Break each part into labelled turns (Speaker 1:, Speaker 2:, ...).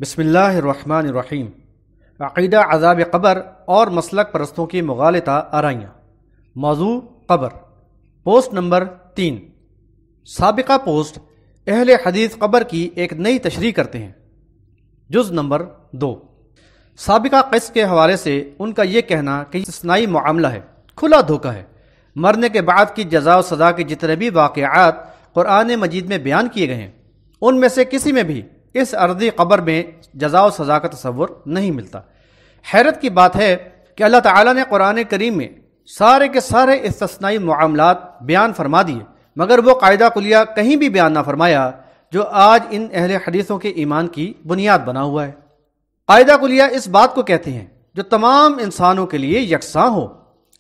Speaker 1: بسم اللہ الرحمن الرحیم۔ عقیدہ عذاب قبر اور مسلک پرستوں کی مغالطہ آرائیاں۔ موضوع قبر۔ Post number 3۔ سابقہ پوسٹ اہل حدیث قبر کی ایک نئی تشریح کرتے ہیں۔ جز نمبر 2۔ سابقہ قسط کے حوالے سے ان کا یہ کہنا کہ یہ استثنائی معاملہ ہے، کھلا دھوکہ ہے۔ مرنے کے بعد کی جزا و سزا کے جتنے بھی واقعات قرآن مجید میں بیان کیے گئے ہیں، ان میں سے کسی میں بھی اس ارضی قبر میں جزا و سزا کا تصور نہیں ملتا۔ حیرت کی بات ہے کہ اللہ تعالیٰ نے قرآن کریم میں سارے کے سارے استثنائی معاملات بیان فرما دیے، مگر وہ قاعدہ کلیہ کہیں بھی بیان نہ فرمایا جو آج ان اہل حدیثوں کے ایمان کی بنیاد بنا ہوا ہے۔ قاعدہ کلیہ اس بات کو کہتے ہیں جو تمام انسانوں کے لیے یکساں ہو،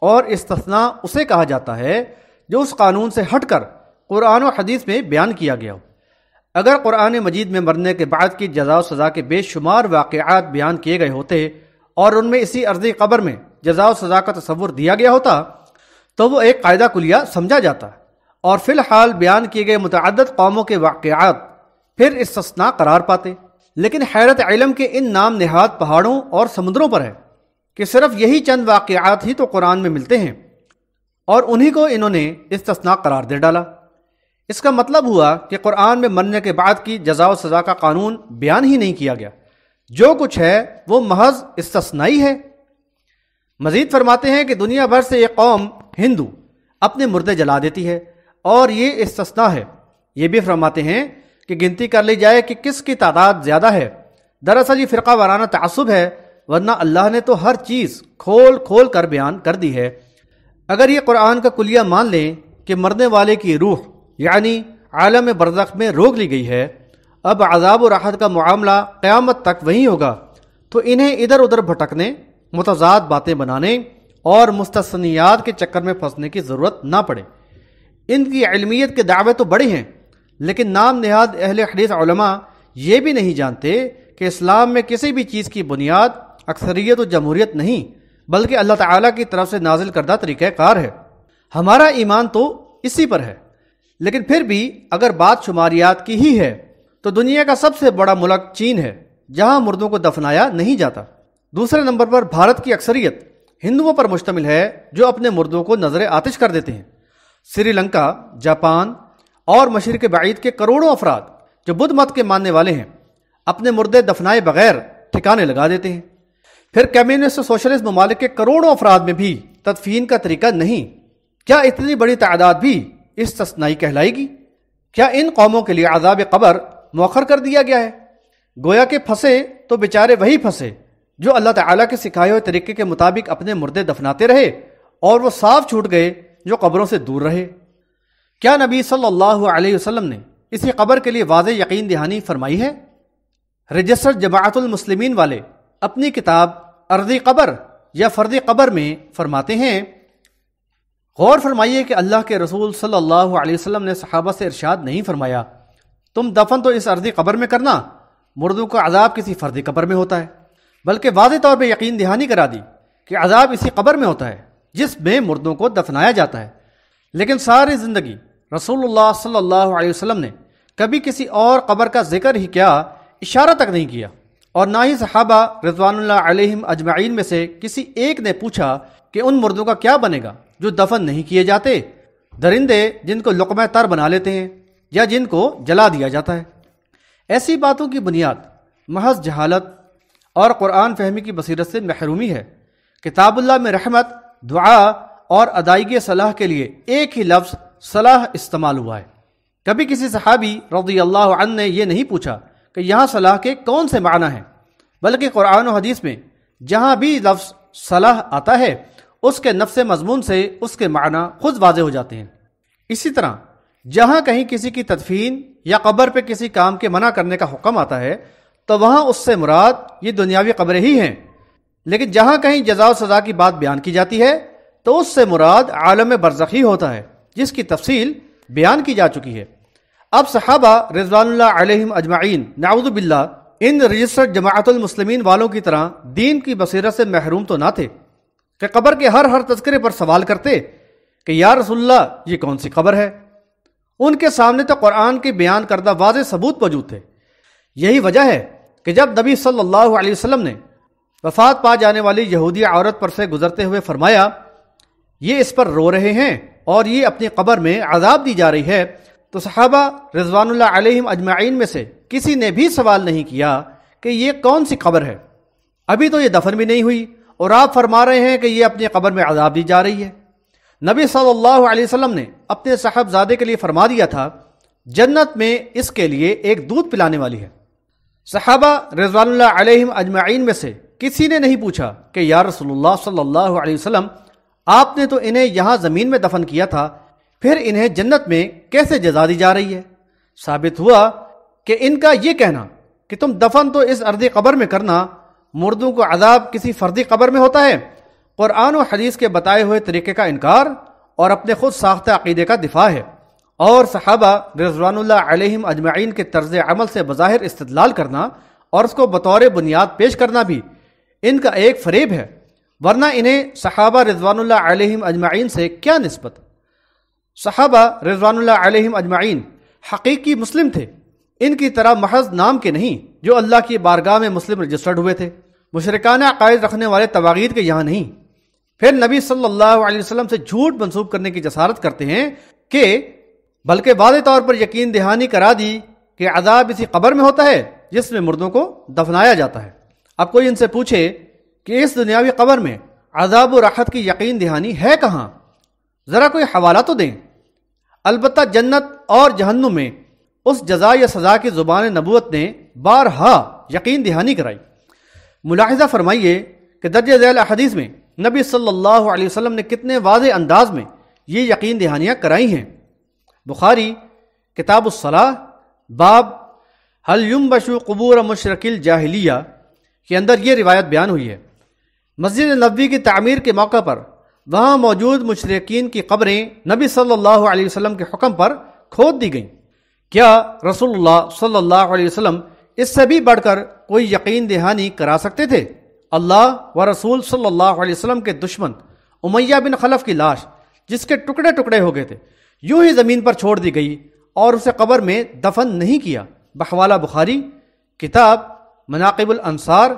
Speaker 1: اور استثناء اسے کہا جاتا ہے جو اس قانون سے ہٹ کر قرآن و حدیث میں بیان کیا گیا ہو۔ اگر قرآن مجید میں مرنے کے بعد کی جزا و سزا کے بے شمار واقعات بیان کیے گئے ہوتے اور ان میں اسی ارضی قبر میں جزا و سزا کا تصور دیا گیا ہوتا تو وہ ایک قاعدہ کلیہ سمجھا جاتا، اور فی الحال بیان کیے گئے متعدد قوموں کے واقعات پھر استثناء قرار پاتے۔ لیکن حیرت علم کے ان نام نہاد پہاڑوں اور سمندروں پر ہے کہ صرف یہی چند واقعات ہی تو قرآن میں ملتے ہیں، اور انہی کو انہوں نے استثناء قرار دے ڈالا۔ اس کا مطلب ہوا کہ قرآن میں مرنے کے بعد کی جزا و سزا کا قانون بیان ہی نہیں کیا گیا، جو کچھ ہے وہ محض استثنائی ہے۔ مزید فرماتے ہیں کہ دنیا بھر سے ایک قوم ہندو اپنے مردے جلا دیتی ہے، اور یہ استثناء ہے۔ یہ بھی فرماتے ہیں کہ گنتی کر لی جائے کہ کس کی تعداد زیادہ ہے، دراصل یہ فرقہ وارانہ تعصب ہے، ورنہ اللہ نے تو ہر چیز کھول کھول کر بیان کر دی ہے۔ اگر یہ قرآن کا کلیہ مان لیں کہ مرنے والے کی روح یعنی عالم برزخ میں روک لی گئی ہے، اب عذاب و راحت کا معاملہ قیامت تک وہی ہوگا، تو انہیں ادھر ادھر بھٹکنے، متضاد باتیں بنانے اور مستثنیات کے چکر میں پھنسنے کی ضرورت نہ پڑے۔ ان کی علمیت کے دعوے تو بڑے ہیں، لیکن نام نہاد اہل حدیث علماء یہ بھی نہیں جانتے کہ اسلام میں کسی بھی چیز کی بنیاد اکثریت و جمہوریت نہیں، بلکہ اللہ تعالیٰ کی طرف سے نازل کردہ طریقہ کار ہے۔ ہمارا ایمان تو اسی پر ہے۔ لیکن پھر بھی اگر بات شماریات کی ہی ہے تو دنیا کا سب سے بڑا ملک چین ہے، جہاں مردوں کو دفنایا نہیں جاتا۔ دوسرے نمبر پر بھارت کی اکثریت ہندوؤں پر مشتمل ہے جو اپنے مردوں کو نظر آتش کر دیتے ہیں۔ سری لنکا، جاپان اور مشرق بعید کے کروڑوں افراد جو بدھ مت کے ماننے والے ہیں اپنے مردے دفنائے بغیر ٹھکانے لگا دیتے ہیں۔ پھر کمیونسٹ سوشلسٹ ممالک کے کروڑوں افراد میں بھی تدفین کا طریقہ نہیں۔ کیا اتنی بڑی تعداد بھی استثنائی کہلائے گی؟ کیا ان قوموں کے لیے عذاب قبر مؤخر کر دیا گیا ہے؟ گویا کہ پھنسے تو بیچارے وہی پھنسے جو اللہ تعالیٰ کے سکھائے ہوئے طریقے کے مطابق اپنے مردے دفناتے رہے، اور وہ صاف چھوٹ گئے جو قبروں سے دور رہے۔ کیا نبی صلی اللہ علیہ وسلم نے اسی قبر کے لیے واضح یقین دہانی فرمائی ہے؟ رجسٹرڈ جماعت المسلمین والے اپنی کتاب ارضی قبر یا فردی قبر میں فرماتے ہیں، غور فرمائیے کہ اللہ کے رسول صلی اللہ علیہ وسلم نے صحابہ سے ارشاد نہیں فرمایا تم دفن تو اس ارضی قبر میں کرنا، مردوں کا عذاب کسی فردی قبر میں ہوتا ہے، بلکہ واضح طور پہ یقین دہانی کرا دی کہ عذاب اسی قبر میں ہوتا ہے جس میں مردوں کو دفنایا جاتا ہے۔ لیکن ساری زندگی رسول اللہ صلی اللہ علیہ وسلم نے کبھی کسی اور قبر کا ذکر ہی کیا، اشارہ تک نہیں کیا، اور نہ ہی صحابہ رضوان اللہ علیہم اجمعین میں سے کسی ایک نے پوچھا کہ ان مردوں کا کیا بنے گا جو دفن نہیں کیے جاتے، درندے جن کو لقمہ تر بنا لیتے ہیں یا جن کو جلا دیا جاتا ہے۔ ایسی باتوں کی بنیاد محض جہالت اور قرآن فہمی کی بصیرت سے محرومی ہے۔ کتاب اللہ میں رحمت، دعا اور ادائیگی صلاح کے لیے ایک ہی لفظ صلاح استعمال ہوا ہے۔ کبھی کسی صحابی رضی اللہ عنہ نے یہ نہیں پوچھا کہ یہاں صلاح کے کون سے معنی ہیں، بلکہ قرآن و حدیث میں جہاں بھی لفظ صلاح آتا ہے اس کے نفس مضمون سے اس کے معنی خود واضح ہو جاتے ہیں۔ اسی طرح جہاں کہیں کسی کی تدفین یا قبر پہ کسی کام کے منع کرنے کا حکم آتا ہے تو وہاں اس سے مراد یہ دنیاوی قبریں ہی ہیں، لیکن جہاں کہیں جزا و سزا کی بات بیان کی جاتی ہے تو اس سے مراد عالم برزخ ہی ہوتا ہے جس کی تفصیل بیان کی جا چکی ہے۔ اب صحابہ رضوان اللہ علیہم اجمعین نعوذ باللہ ان رجسٹرڈ جماعت المسلمین والوں کی طرح دین کی بصیرت سے محروم تو نہ تھے کہ قبر کے ہر تذکرے پر سوال کرتے کہ یا رسول اللہ یہ کون سی قبر ہے۔ ان کے سامنے تو قرآن کے بیان کردہ واضح ثبوت موجود تھے۔ یہی وجہ ہے کہ کہ جب نبی صلی اللہ علیہ وسلم نے وفات پا جانے والی یہودی عورت پر سے گزرتے ہوئے فرمایا یہ اس پر رو رہے ہیں اور یہ اپنی قبر میں عذاب دی جا رہی ہے، تو صحابہ رضوان اللہ علیہم اجمعین میں سے کسی نے بھی سوال نہیں کیا کہ یہ کون سی قبر ہے، ابھی تو یہ دفن بھی نہیں ہوئی اور آپ فرما رہے ہیں کہ یہ اپنی قبر میں عذاب دی جا رہی ہے۔ نبی صلی اللہ علیہ وسلم نے اپنے صاحبزادے کے لیے فرما دیا تھا جنت میں اس کے لیے ایک دودھ پلانے والی ہے۔ صحابہ رضوان اللہ علیہم اجمعین میں سے کسی نے نہیں پوچھا کہ یا رسول اللہ صلی اللہ علیہ وسلم آپ نے تو انہیں یہاں زمین میں دفن کیا تھا، پھر انہیں جنت میں کیسے جزا دی جا رہی ہے؟ ثابت ہوا کہ ان کا یہ کہنا کہ تم دفن تو اس ارضی قبر میں کرنا، مردوں کو عذاب کسی فردی قبر میں ہوتا ہے، قرآن و حدیث کے بتائے ہوئے طریقے کا انکار اور اپنے خود ساختہ عقیدے کا دفاع ہے، اور صحابہ رضوان اللہ علیہم اجمعین کے طرز عمل سے بظاہر استدلال کرنا اور اس کو بطور بنیاد پیش کرنا بھی ان کا ایک فریب ہے، ورنہ انہیں صحابہ رضوان اللہ علیہم اجمعین سے کیا نسبت؟ صحابہ رضوان اللہ علیہم اجمعین حقیقی مسلم تھے، ان کی طرح محض نام کے نہیں جو اللہ کی بارگاہ میں مسلم رجسٹرڈ ہوئے تھے، مشرکانہ عقائد رکھنے والے طواغیت کے یہاں نہیں۔ پھر نبی صلی اللہ علیہ وسلم سے جھوٹ منسوب کرنے کی جسارت کرتے ہیں کہ بلکہ واضح طور پر یقین دہانی کرا دی کہ عذاب اسی قبر میں ہوتا ہے جس میں مردوں کو دفنایا جاتا ہے۔ اب کوئی ان سے پوچھے کہ اس دنیاوی قبر میں عذاب و راحت کی یقین دہانی ہے کہاں؟ ذرا کوئی حوالہ تو دیں۔ البتہ جنت اور جہنم میں اس جزا یا سزا کی زبان نبوت نے بارہا یقین دہانی کرائی۔ ملاحظہ فرمائیے کہ درج ذیل احادیث میں نبی صلی اللہ علیہ وسلم نے کتنے واضح انداز میں یہ یقین دہانیاں کرائی ہیں۔ بخاری کتاب الصلاح باب هل ينبش قبور مشرک الجاہلیہ کے اندر یہ روایت بیان ہوئی ہے، مسجد نبوی کی تعمیر کے موقع پر وہاں موجود مشرکین کی قبریں نبی صلی اللہ علیہ وسلم کے حکم پر کھود دی گئیں۔ کیا رسول اللہ صلی اللہ علیہ وسلم اس سے بھی بڑھ کر کوئی یقین دہانی کرا سکتے تھے؟ اللہ و رسول صلی اللہ علیہ وسلم کے دشمن امیہ بن خلف کی لاش جس کے ٹکڑے ٹکڑے ہو گئے تھے یوں ہی زمین پر چھوڑ دی گئی اور اسے قبر میں دفن نہیں کیا، بحوالہ بخاری کتاب مناقب الانصار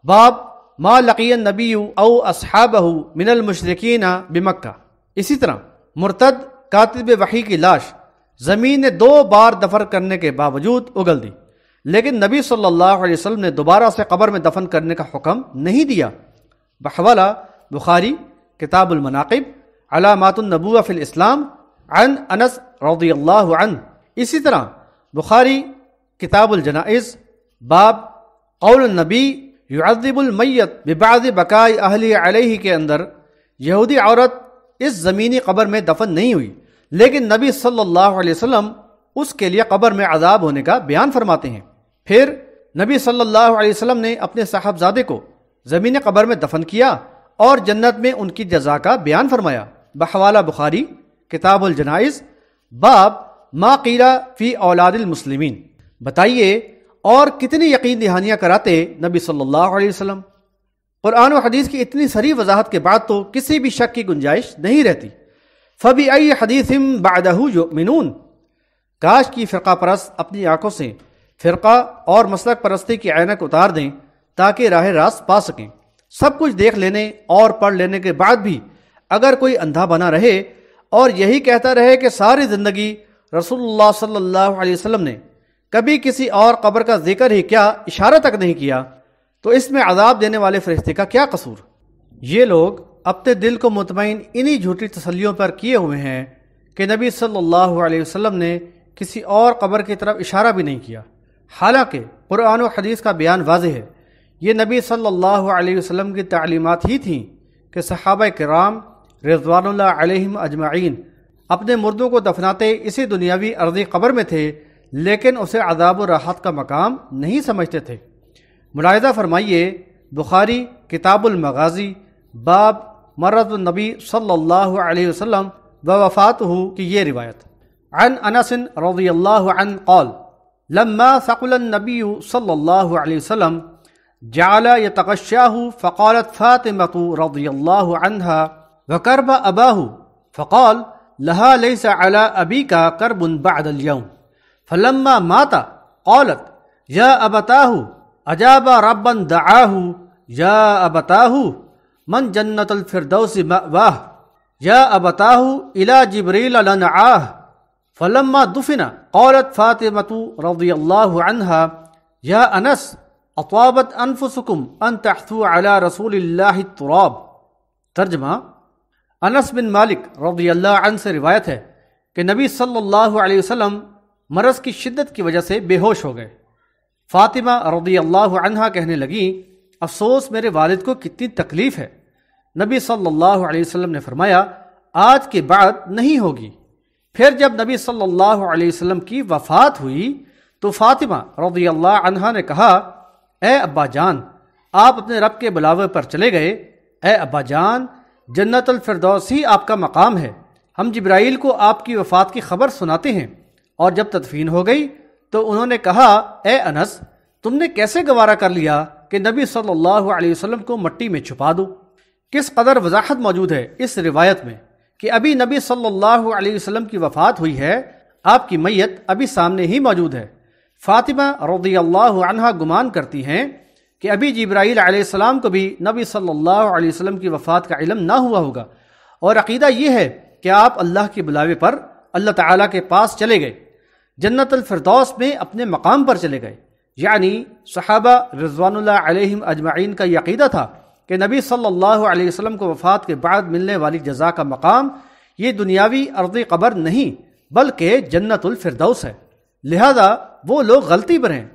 Speaker 1: باب ما لقی النبی او اصحابہ من المشرکین بمکہ۔ اسی طرح مرتد کاتب وحی کی لاش زمین نے 2 بار دفن کرنے کے باوجود اگل دی، لیکن نبی صلی اللہ علیہ وسلم نے دوبارہ اسے قبر میں دفن کرنے کا حکم نہیں دیا، بحوالہ بخاری کتاب المناقب علامات النبوہ فی الاسلام عن انس رضی اللہ عنہ۔ اسی طرح بخاری کتاب الجنائز باب قول النبی یعذب المیت ببعض بکاء اہلہ علیہ کے اندر یہودی عورت اس زمینی قبر میں دفن نہیں ہوئی، لیکن نبی صلی اللہ علیہ وسلم اس کے لیے قبر میں عذاب ہونے کا بیان فرماتے ہیں۔ پھر نبی صلی اللہ علیہ وسلم نے اپنے صاحبزادے کو زمین قبر میں دفن کیا اور جنت میں ان کی جزا کا بیان فرمایا، بحوالہ بخاری کتاب الجنائز باب ما قیل فی اولاد المسلمین۔ بتائیے اور کتنی یقین دہانیاں کراتے نبی صلی اللہ علیہ وسلم؟ قرآن و حدیث کی اتنی صریح وضاحت کے بعد تو کسی بھی شک کی گنجائش نہیں رہتی۔ فَبِأَيِّ حَدِيثٍ بَعْدَهُ يُؤْمِنُونَ۔ کاش کی فرقہ پرست اپنی آنکھوں سے فرقہ اور مسلک پرستی کی عینک اتار دیں تاکہ راہ راست پا سکیں۔ سب کچھ دیکھ لینے اور پڑھ لینے کے بعد بھی اگر کوئی اندھا بنا رہے اور یہی کہتا رہے کہ ساری زندگی رسول اللہ صلی اللہ علیہ وسلم نے کبھی کسی اور قبر کا ذکر ہی کیا اشارہ تک نہیں کیا، تو اس میں عذاب دینے والے فرشتے کا کیا قصور؟ یہ لوگ اپنے دل کو مطمئن انہی جھوٹی تسلیوں پر کیے ہوئے ہیں کہ نبی صلی اللہ علیہ وسلم نے کسی اور قبر کی طرف اشارہ بھی نہیں کیا، حالانکہ قرآن و حدیث کا بیان واضح ہے۔ یہ نبی صلی اللہ علیہ وسلم کی تعلیمات ہی تھیں کہ صحابہ کرام رضوان اللہ علیہم اجمعین اپنے مردوں کو دفناتے اسی دنیاوی ارضی قبر میں تھے، لیکن اسے عذاب و راحت کا مقام نہیں سمجھتے تھے۔ ملاحظہ فرمائیے بخاری کتاب المغازی باب مرض النبی صلی اللہ علیہ وسلم و وفاتہ کی یہ روایت۔ عن انس رضی اللہ عنہ قال لما ثقل النبی صلی اللہ علیہ وسلم جعل يتغشاہ فقالت فاطمة رضی اللہ عنہ وكرب أباه فقال لها ليس على أبيك كرب بعد اليوم، فلما مات قالت يا أبتاه اجاب ربا دعاہ یا ابتاہ من جنت الفردوس مأواہ یا ابتاہ الی جبریل لنعاہ فلما دفن قالت فاطمۃ رضی اللہ عنہا یا انس اطابت انفسکم ان تحثوا علی رسول اللہ التراب۔ ترجمہ: انس بن مالک رضی اللہ عنہ سے روایت ہے کہ نبی صلی اللہ علیہ وسلم مرض کی شدت کی وجہ سے بے ہوش ہو گئے۔ فاطمہ رضی اللہ عنہا کہنے لگی، افسوس میرے والد کو کتنی تکلیف ہے۔ نبی صلی اللہ علیہ وسلم نے فرمایا، آج کے بعد نہیں ہوگی۔ پھر جب نبی صلی اللہ علیہ وسلم کی وفات ہوئی تو فاطمہ رضی اللہ عنہا نے کہا، اے ابا جان، آپ اپنے رب کے بلاوے پر چلے گئے۔ اے ابا جان، جنت الفردوس ہی آپ کا مقام ہے۔ ہم جبرائیل کو آپ کی وفات کی خبر سناتے ہیں۔ اور جب تدفین ہو گئی تو انہوں نے کہا، اے انس، تم نے کیسے گوارا کر لیا کہ نبی صلی اللہ علیہ وسلم کو مٹی میں چھپا دو؟ کس قدر وضاحت موجود ہے اس روایت میں کہ ابھی نبی صلی اللہ علیہ وسلم کی وفات ہوئی ہے، آپ کی میت ابھی سامنے ہی موجود ہے۔ فاطمہ رضی اللہ عنہا گمان کرتی ہیں کہ ابھی جبرائیل علیہ السلام کو بھی نبی صلی اللہ علیہ وسلم کی وفات کا علم نہ ہوا ہوگا، اور عقیدہ یہ ہے کہ آپ اللہ کے بلاوے پر اللہ تعالیٰ کے پاس چلے گئے، جنت الفردوس میں اپنے مقام پر چلے گئے۔ یعنی صحابہ رضوان اللہ علیہم اجمعین کا یہ عقیدہ تھا کہ نبی صلی اللہ علیہ وسلم کو وفات کے بعد ملنے والی جزا کا مقام یہ دنیاوی ارضی قبر نہیں بلکہ جنت الفردوس ہے۔ لہذا وہ لوگ غلطی پر ہیں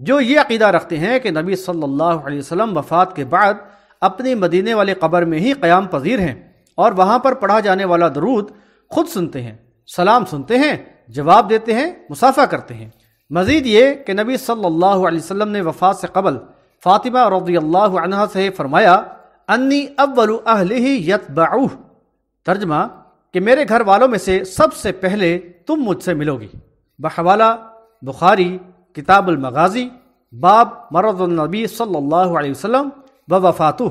Speaker 1: جو یہ عقیدہ رکھتے ہیں کہ نبی صلی اللہ علیہ وسلم وفات کے بعد اپنی مدینے والے قبر میں ہی قیام پذیر ہیں اور وہاں پر پڑھا جانے والا درود خود سنتے ہیں، سلام سنتے ہیں، جواب دیتے ہیں، مصافحہ کرتے ہیں۔ مزید یہ کہ نبی صلی اللہ علیہ وسلم نے وفات سے قبل فاطمہ رضی اللہ عنہا سے فرمایا، انی اول اہلہ یتبعوہ۔ ترجمہ: کہ میرے گھر والوں میں سے سب سے پہلے تم مجھ سے ملو گی۔ بحوالہ بخاری کتاب المغازی، باب مرض النبی صلی اللہ علیہ وسلم و وفاتہ۔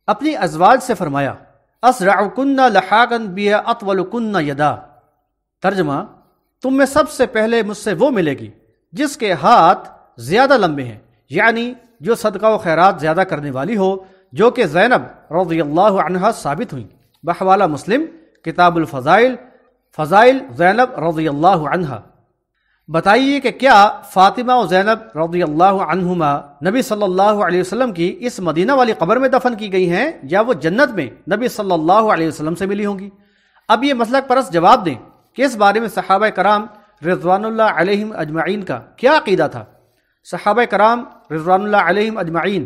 Speaker 1: اپنی ازواج سے فرمایا، اسرعکن لحاقا بی اطولکن یدا۔ ترجمہ: تم میں سب سے پہلے مجھ سے وہ ملے گی جس کے ہاتھ زیادہ لمبے ہیں، یعنی جو صدقہ و خیرات زیادہ کرنے والی ہو، جو کہ زینب رضی اللہ عنہا ثابت ہوئیں۔ بحوالہ مسلم کتاب الفضائل، فضائل زینب رضی اللہ عنہا۔ بتائیے کہ کیا فاطمہ و زینب رضی اللہ عنہما نبی صلی اللہ علیہ وسلم کی اس مدینہ والی قبر میں دفن کی گئی ہیں یا وہ جنت میں نبی صلی اللہ علیہ وسلم سے ملی ہوں گی؟ اب یہ مسلک پرست جواب دیں کہ اس بارے میں صحابہ کرام رضوان اللہ علیہم اجمعین کا کیا عقیدہ تھا۔ صحابہ کرام رضوان اللہ علیہم اجمعین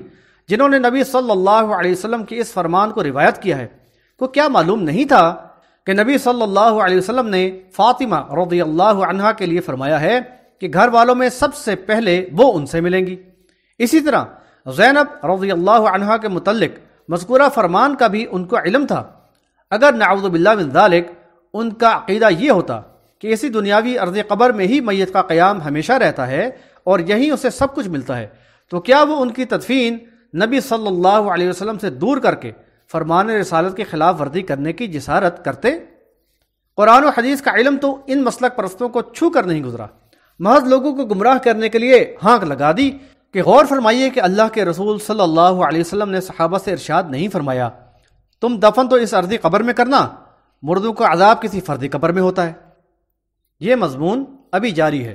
Speaker 1: جنہوں نے نبی صلی اللہ علیہ وسلم کے اس فرمان کو روایت کیا ہے، کو کیا معلوم نہیں تھا کہ نبی صلی اللہ علیہ وسلم نے فاطمہ رضی اللہ عنہا کے لیے فرمایا ہے کہ گھر والوں میں سب سے پہلے وہ ان سے ملیں گی۔ اسی طرح زینب رضی اللہ عنہا کے متعلق مذکورہ فرمان کا بھی ان کو علم تھا۔ اگر نعوذ باللہ من ذالک ان کا عقیدہ یہ ہوتا کہ اسی دنیاوی ارض قبر میں ہی میت کا قیام ہمیشہ رہتا ہے اور یہیں اسے سب کچھ ملتا ہے، تو کیا وہ ان کی تدفین نبی صلی اللہ علیہ وسلم سے دور کر کے فرمان رسالت کی خلاف ورزی کرنے کی جسارت کرتے؟ قرآن و حدیث کا علم تو ان مسلک پرستوں کو چھو کر نہیں گزرا، محض لوگوں کو گمراہ کرنے کے لیے ہانک لگا دی کہ غور فرمائیے کہ اللہ کے رسول صلی اللہ علیہ وسلم نے صحابہ سے ارشاد نہیں فرمایا تم دفن تو اس ارضی قبر میں کرنا، مردوں کا عذاب کسی فردی قبر میں ہوتا ہے۔ یہ مضمون ابھی جاری ہے۔